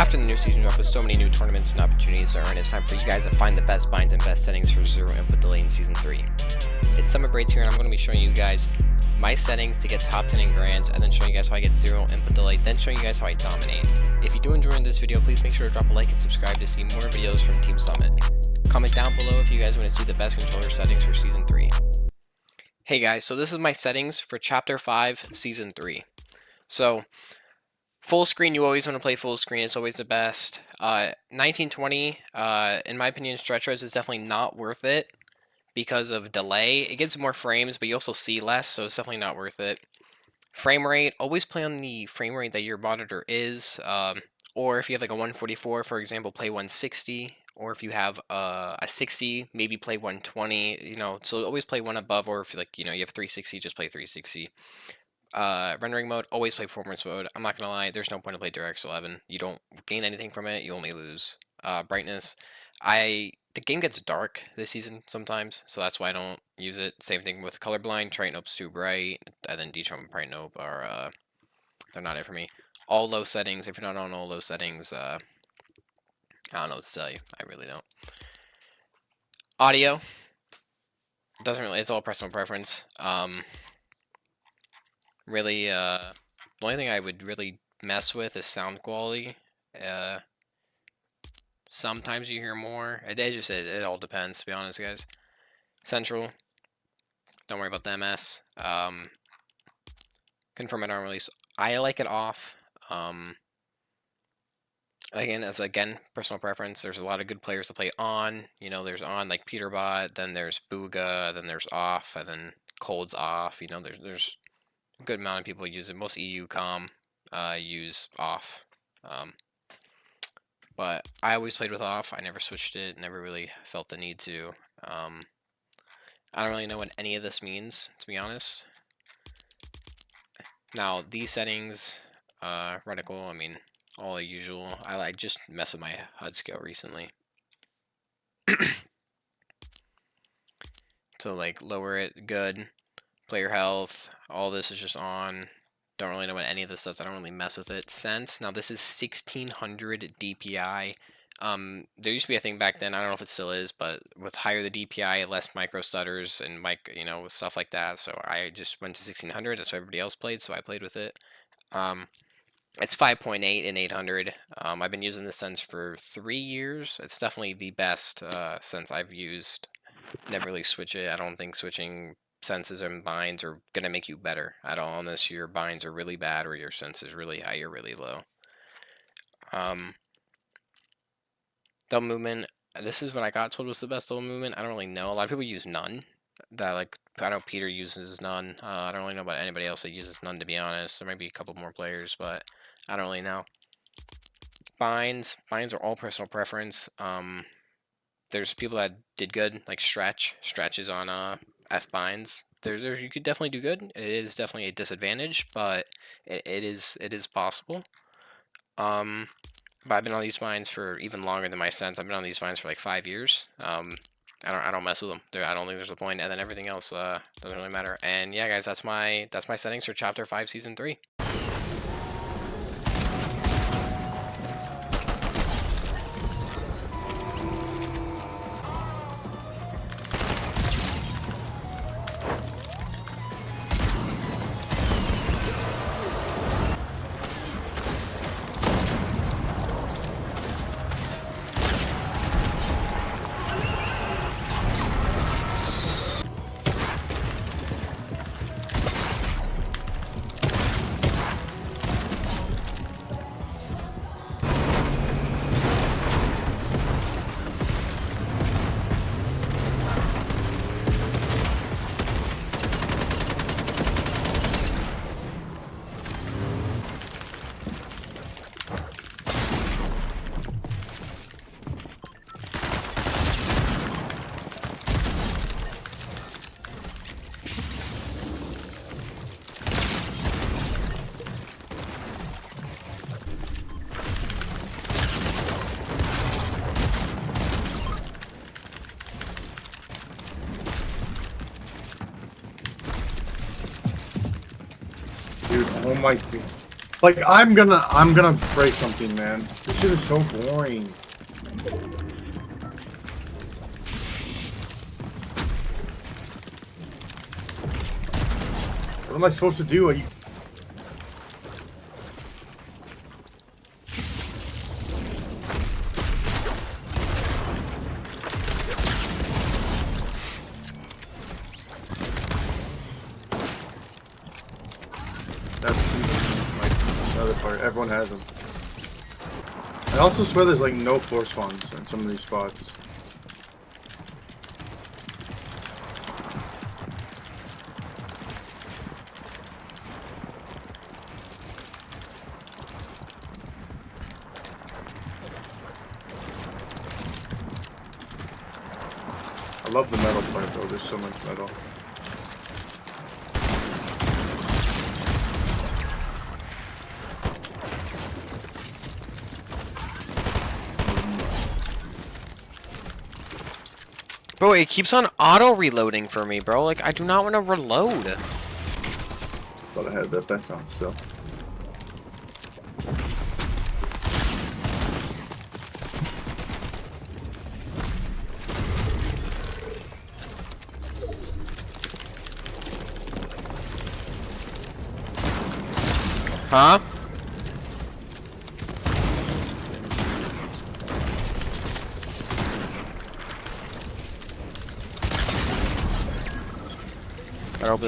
After the new season drop with so many new tournaments and opportunities to earn, it's time for you guys to find the best binds and best settings for zero input delay in Season 3. It's Summer Braydz here, and I'm going to be showing you guys my settings to get top 10 in grands, and then showing you guys how I get zero input delay, then showing you guys how I dominate. If you do enjoy this video, please make sure to drop a like and subscribe to see more videos from Team Summit. Comment down below if you guys want to see the best controller settings for Season 3. Hey guys, so this is my settings for Chapter 5, Season 3. So, full screen, you always want to play full screen, it's always the best. 1920, in my opinion, stretch res is definitely not worth it because of delay. It gives more frames, but you also see less, so it's definitely not worth it. Frame rate, always play on the frame rate that your monitor is, or if you have like a 144, for example, play 160, or if you have a 60, maybe play 120, so always play one above, or if you have 360, just play 360. Rendering mode, always play performance mode. I'm not gonna lie, there's no point to play DirectX 11. You don't gain anything from it, you only lose. Brightness, the game gets dark this season sometimes, so that's why I don't use it. Same thing with colorblind. Try nope's too bright, and then Detron and bright nope are they're not it for me. All low settings. If you're not on all low settings, I don't know what to tell you. I really don't. Audio doesn't really. It's all personal preference. Really, the only thing I would really mess with is sound quality. Sometimes you hear more. It all depends, to be honest, guys. Central, don't worry about the MS. Confirm it on release. I like it off. Again, personal preference. There's a lot of good players to play on. There's on like Peterbot, then there's Booga, then there's off, and then Cold's off. There's a good amount of people use it. Most EU com use off. But I always played with off. I never switched it. Never really felt the need to. I don't really know what any of this means, to be honest. Now, these settings, reticle, I mean, all the usual. I just messed with my HUD scale recently. To like lower it, good. Player health, all this is just on. Don't really know what any of this does. I don't really mess with it. Sense, now this is 1600 DPI. There used to be a thing back then, I don't know if it still is, but with higher the DPI, less micro stutters and stuff like that. So I just went to 1600. That's what everybody else played, so I played with it. It's 5.8 in 800. I've been using this Sense for 3 years. It's definitely the best Sense I've used. Never really switch it. I don't think switching senses and binds are going to make you better at all unless your binds are really bad or your sense is really high or really low. Double movement, this is what I got told was the best double movement. I don't really know. A lot of people use none. I know Peter uses none. I don't really know about anybody else that uses none, to be honest. There might be a couple more players, but I don't really know. Binds are all personal preference. There's people that did good, like Stretch. Stretch is on F binds. You could definitely do good. It is definitely a disadvantage, but it is possible. But I've been on these binds for even longer than my Sense. I've been on these binds for like 5 years. I don't mess with them. I don't think there's a point, and then everything else doesn't really matter. And yeah, guys, that's my settings for Chapter 5, Season 3. Dude, oh my god. Like, I'm gonna break something, man. This shit is so boring. What am I supposed to do? That's like another part. Everyone has them. I also swear there's like no floor spawns in some of these spots. I love the metal part though. There's so much metal. Bro, it keeps on auto-reloading for me, bro. Like, I do not want to reload. Thought I had that back on still. Huh? I hope